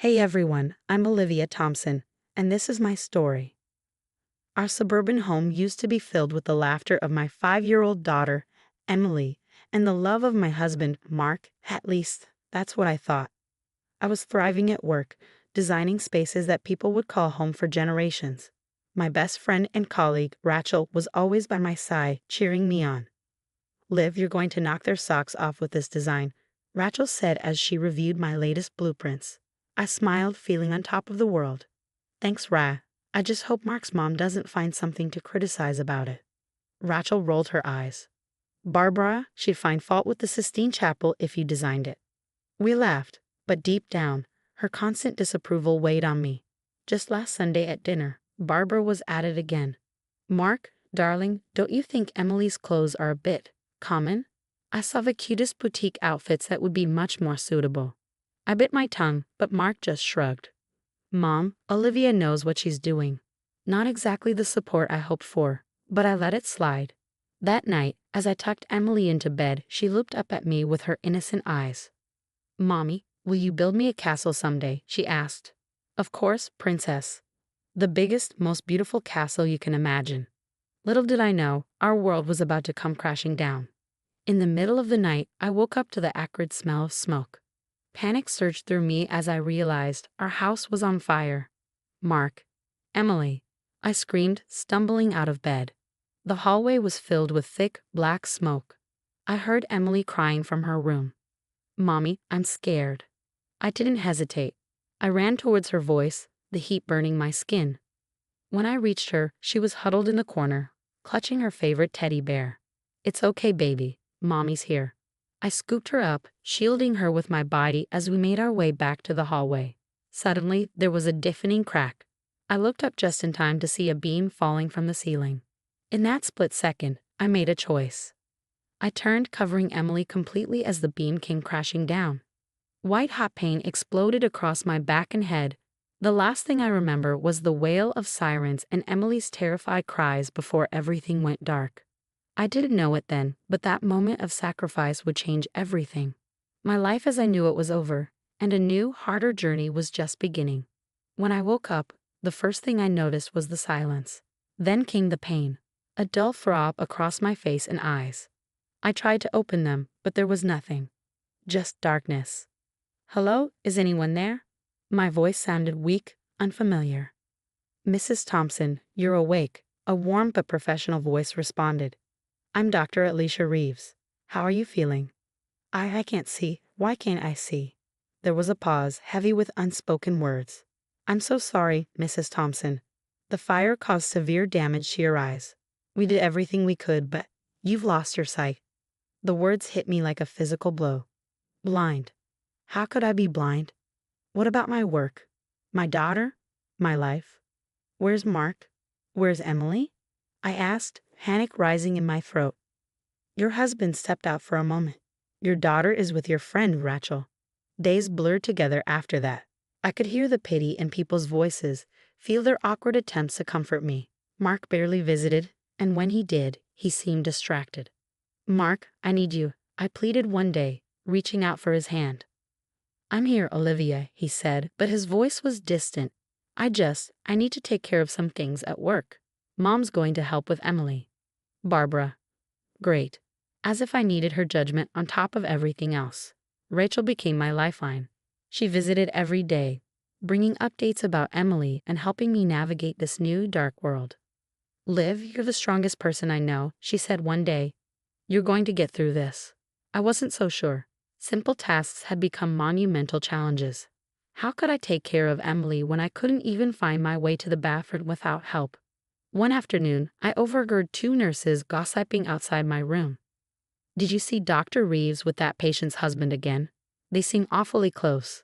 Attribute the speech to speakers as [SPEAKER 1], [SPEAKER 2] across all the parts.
[SPEAKER 1] Hey everyone, I'm Olivia Thompson, and this is my story. Our suburban home used to be filled with the laughter of my 5-year-old daughter, Emily, and the love of my husband, Mark. At least, that's what I thought. I was thriving at work, designing spaces that people would call home for generations. My best friend and colleague, Rachel, was always by my side, cheering me on. Liv, you're going to knock their socks off with this design, Rachel said as she reviewed my latest blueprints. I smiled, feeling on top of the world. Thanks, Ra. I just hope Mark's mom doesn't find something to criticize about it. Rachel rolled her eyes. Barbara, she'd find fault with the Sistine Chapel if you designed it. We laughed, but deep down, her constant disapproval weighed on me. Just last Sunday at dinner, Barbara was at it again. Mark, darling, don't you think Emily's clothes are a bit common? I saw the cutest boutique outfits that would be much more suitable. I bit my tongue, but Mark just shrugged. Mom, Olivia knows what she's doing. Not exactly the support I hoped for, but I let it slide. That night, as I tucked Emily into bed, she looked up at me with her innocent eyes. Mommy, will you build me a castle someday? She asked. Of course, princess. The biggest, most beautiful castle you can imagine. Little did I know, our world was about to come crashing down. In the middle of the night, I woke up to the acrid smell of smoke. Panic surged through me as I realized our house was on fire. Mark. Emily. I screamed, stumbling out of bed. The hallway was filled with thick, black smoke. I heard Emily crying from her room. Mommy, I'm scared. I didn't hesitate. I ran towards her voice, the heat burning my skin. When I reached her, she was huddled in the corner, clutching her favorite teddy bear. It's okay, baby. Mommy's here. I scooped her up, shielding her with my body as we made our way back to the hallway. Suddenly, there was a deafening crack. I looked up just in time to see a beam falling from the ceiling. In that split second, I made a choice. I turned, covering Emily completely as the beam came crashing down. White-hot pain exploded across my back and head. The last thing I remember was the wail of sirens and Emily's terrified cries before everything went dark. I didn't know it then, but that moment of sacrifice would change everything. My life as I knew it was over, and a new, harder journey was just beginning. When I woke up, the first thing I noticed was the silence. Then came the pain, a dull throb across my face and eyes. I tried to open them, but there was nothing. Just darkness. Hello, is anyone there? My voice sounded weak, unfamiliar. Mrs. Thompson, you're awake, a warm but professional voice responded. I'm Dr. Alicia Reeves. How are you feeling? I can't see. Why can't I see? There was a pause, heavy with unspoken words. I'm so sorry, Mrs. Thompson. The fire caused severe damage to your eyes. We did everything we could, but you've lost your sight. The words hit me like a physical blow. Blind. How could I be blind? What about my work? My daughter? My life? Where's Mark? Where's Emily? I asked, panic rising in my throat. Your husband stepped out for a moment. Your daughter is with your friend, Rachel. Days blurred together after that. I could hear the pity in people's voices, feel their awkward attempts to comfort me. Mark barely visited, and when he did, he seemed distracted. Mark, I need you, I pleaded one day, reaching out for his hand. I'm here, Olivia, he said, but his voice was distant. I need to take care of some things at work. Mom's going to help with Emily. Barbara. Great. As if I needed her judgment on top of everything else. Rachel became my lifeline. She visited every day, bringing updates about Emily and helping me navigate this new, dark world. Liv, you're the strongest person I know, she said one day. You're going to get through this. I wasn't so sure. Simple tasks had become monumental challenges. How could I take care of Emily when I couldn't even find my way to the bathroom without help? One afternoon, I overheard 2 nurses gossiping outside my room. Did you see Dr. Reeves with that patient's husband again? They seem awfully close.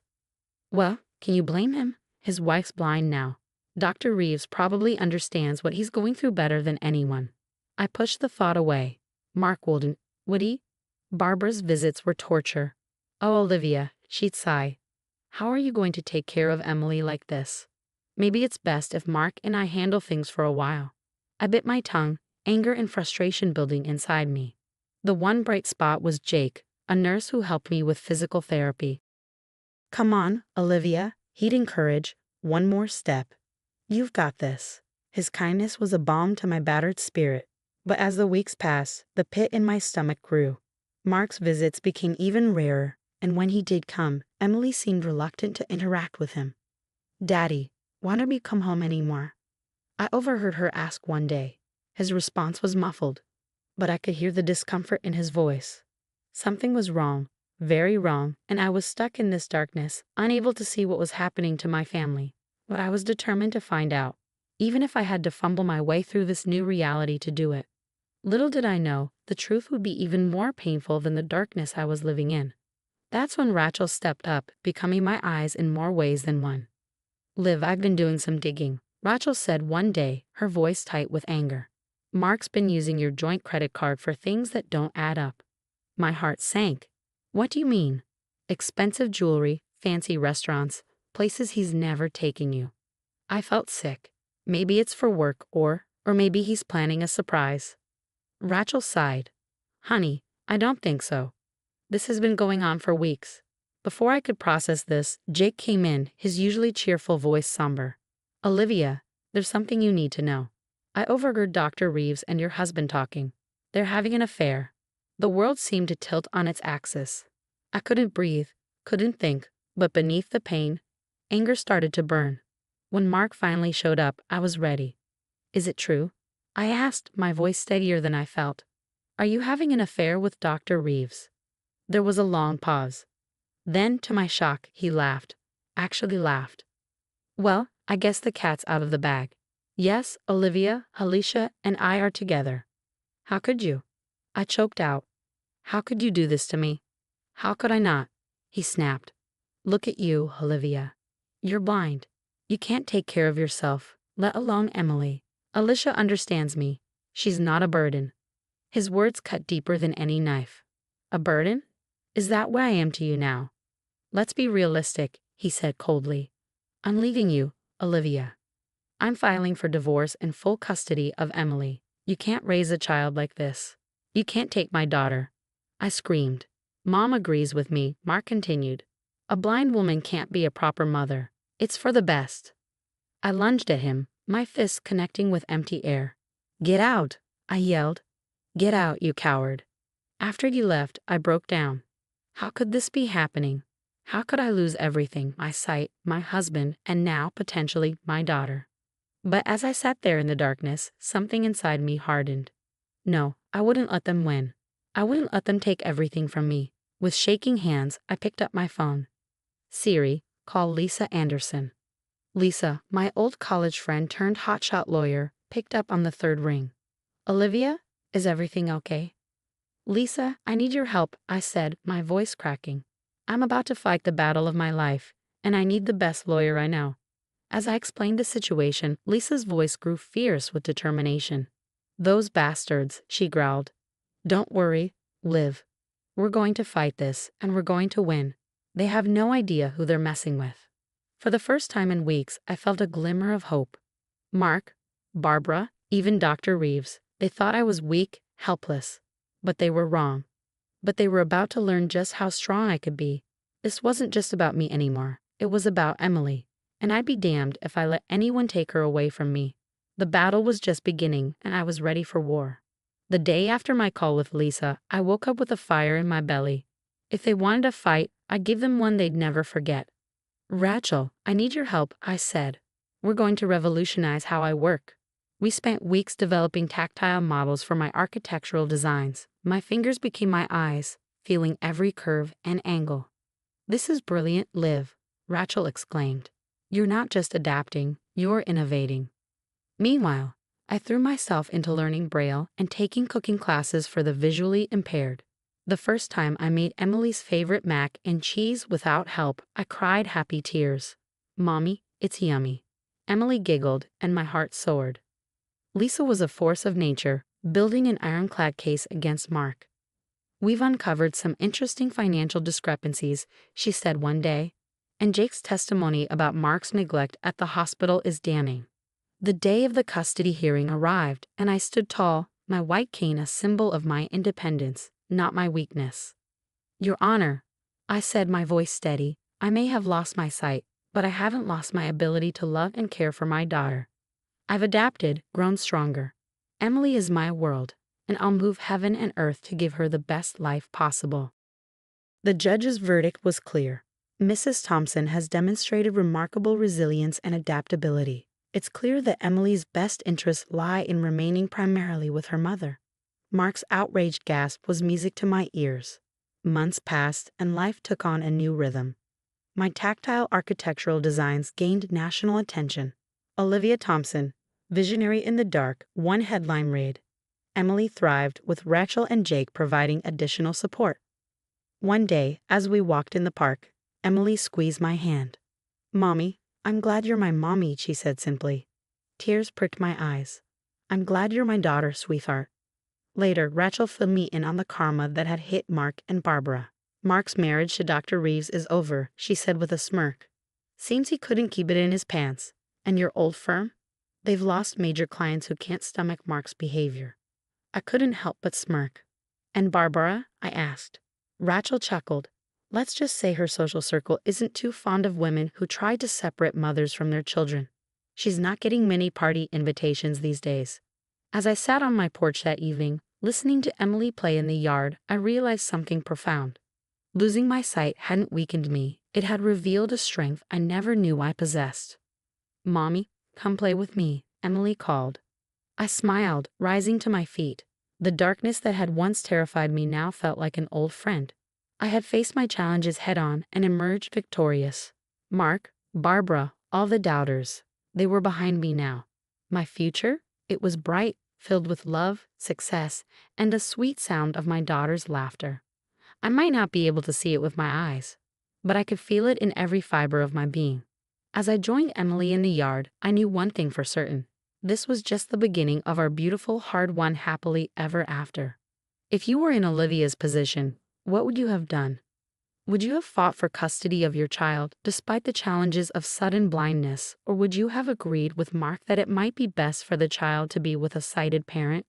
[SPEAKER 1] Well, can you blame him? His wife's blind now. Dr. Reeves probably understands what he's going through better than anyone. I pushed the thought away. Mark wouldn't, would he? Barbara's visits were torture. Oh, Olivia, she'd sigh. How are you going to take care of Emily like this? Maybe it's best if Mark and I handle things for a while. I bit my tongue, anger and frustration building inside me. The one bright spot was Jake, a nurse who helped me with physical therapy. Come on, Olivia, He'd encourage, "One more step. You've got this." His kindness was a balm to my battered spirit. But as the weeks passed, the pit in my stomach grew. Mark's visits became even rarer, and when he did come, Emily seemed reluctant to interact with him. "Daddy, why don't you come home anymore?" I overheard her ask one day. His response was muffled, but I could hear the discomfort in his voice. Something was wrong, very wrong, and I was stuck in this darkness, unable to see what was happening to my family. But I was determined to find out, even if I had to fumble my way through this new reality to do it. Little did I know, the truth would be even more painful than the darkness I was living in. That's when Rachel stepped up, becoming my eyes in more ways than one. "Liv, I've been doing some digging," Rachel said one day, her voice tight with anger. "Mark's been using your joint credit card for things that don't add up." My heart sank. "What do you mean?" "Expensive jewelry, fancy restaurants, places he's never taken you." I felt sick. Maybe it's for work or maybe he's planning a surprise. Rachel sighed. "Honey, I don't think so. This has been going on for weeks." Before I could process this, Jake came in, his usually cheerful voice somber. "Olivia, there's something you need to know. I overheard Dr. Reeves and your husband talking. They're having an affair." The world seemed to tilt on its axis. I couldn't breathe, couldn't think, but beneath the pain, anger started to burn. When Mark finally showed up, I was ready. "Is it true?" I asked, my voice steadier than I felt. "Are you having an affair with Dr. Reeves?" There was a long pause. Then, to my shock, he laughed. Actually laughed. "Well, I guess the cat's out of the bag. Yes, Olivia, Alicia, and I are together." "How could you?" I choked out. "How could you do this to me? How could I not?" He snapped. "Look at you, Olivia. You're blind. You can't take care of yourself, let alone Emily. Alicia understands me. She's not a burden." His words cut deeper than any knife. "A burden? Is that where I am to you now?" "Let's be realistic," he said coldly. "I'm leaving you, Olivia. I'm filing for divorce and full custody of Emily. You can't raise a child like this. You can't take my daughter." I screamed. "Mom agrees with me," Mark continued. "A blind woman can't be a proper mother. It's for the best." I lunged at him, my fists connecting with empty air. "Get out!" I yelled. "Get out, you coward." After he left, I broke down. How could this be happening? How could I lose everything, my sight, my husband, and now, potentially, my daughter? But as I sat there in the darkness, something inside me hardened. No, I wouldn't let them win. I wouldn't let them take everything from me. With shaking hands, I picked up my phone. "Siri, call Lisa Anderson." Lisa, my old college friend turned hotshot lawyer, picked up on the third ring. "Olivia, is everything okay?" "Lisa, I need your help," I said, my voice cracking. "I'm about to fight the battle of my life, and I need the best lawyer I know." As I explained the situation, Lisa's voice grew fierce with determination. "Those bastards," she growled. "Don't worry, Liv. We're going to fight this, and we're going to win. They have no idea who they're messing with." For the first time in weeks, I felt a glimmer of hope. Mark, Barbara, even Dr. Reeves, they thought I was weak, helpless. But they were wrong. But they were about to learn just how strong I could be. This wasn't just about me anymore. It was about Emily. And I'd be damned if I let anyone take her away from me. The battle was just beginning, and I was ready for war. The day after my call with Lisa, I woke up with a fire in my belly. If they wanted a fight, I'd give them one they'd never forget. "Rachel, I need your help," I said. "We're going to revolutionize how I work." We spent weeks developing tactile models for my architectural designs. My fingers became my eyes, feeling every curve and angle. "This is brilliant, Liv," Rachel exclaimed. "You're not just adapting, you're innovating." Meanwhile, I threw myself into learning Braille and taking cooking classes for the visually impaired. The first time I made Emily's favorite mac and cheese without help, I cried happy tears. "Mommy, it's yummy." Emily giggled, and my heart soared. Lisa was a force of nature, building an ironclad case against Mark. "We've uncovered some interesting financial discrepancies," she said one day, "and Jake's testimony about Mark's neglect at the hospital is damning." The day of the custody hearing arrived, and I stood tall, my white cane a symbol of my independence, not my weakness. "Your Honor," I said, my voice steady, "I may have lost my sight, but I haven't lost my ability to love and care for my daughter. I've adapted, grown stronger. Emily is my world, and I'll move heaven and earth to give her the best life possible." The judge's verdict was clear. Mrs. Thompson has demonstrated remarkable resilience and adaptability. It's clear that Emily's best interests lie in remaining primarily with her mother. Mark's outraged gasp was music to my ears. Months passed, and life took on a new rhythm. My tactile architectural designs gained national attention. Olivia Thompson, visionary in the dark, one headline read. Emily thrived, with Rachel and Jake providing additional support. One day, as we walked in the park, Emily squeezed my hand. "Mommy, I'm glad you're my mommy," she said simply. Tears pricked my eyes. "I'm glad you're my daughter, sweetheart." Later, Rachel filled me in on the karma that had hit Mark and Barbara. "Mark's marriage to Dr. Reeves is over," she said with a smirk. "Seems he couldn't keep it in his pants. And your old firm? They've lost major clients who can't stomach Mark's behavior." I couldn't help but smirk. "And Barbara?" I asked. Rachel chuckled. "Let's just say her social circle isn't too fond of women who try to separate mothers from their children. She's not getting many party invitations these days." As I sat on my porch that evening, listening to Emily play in the yard, I realized something profound. Losing my sight hadn't weakened me. It had revealed a strength I never knew I possessed. "Mommy, come play with me," Emily called. I smiled, rising to my feet. The darkness that had once terrified me now felt like an old friend. I had faced my challenges head-on and emerged victorious. Mark, Barbara, all the doubters, they were behind me now. My future? It was bright, filled with love, success, and the sweet sound of my daughter's laughter. I might not be able to see it with my eyes, but I could feel it in every fiber of my being. As I joined Emily in the yard, I knew one thing for certain. This was just the beginning of our beautiful, hard-won happily ever after. If you were in Olivia's position, what would you have done? Would you have fought for custody of your child despite the challenges of sudden blindness, or would you have agreed with Mark that it might be best for the child to be with a sighted parent?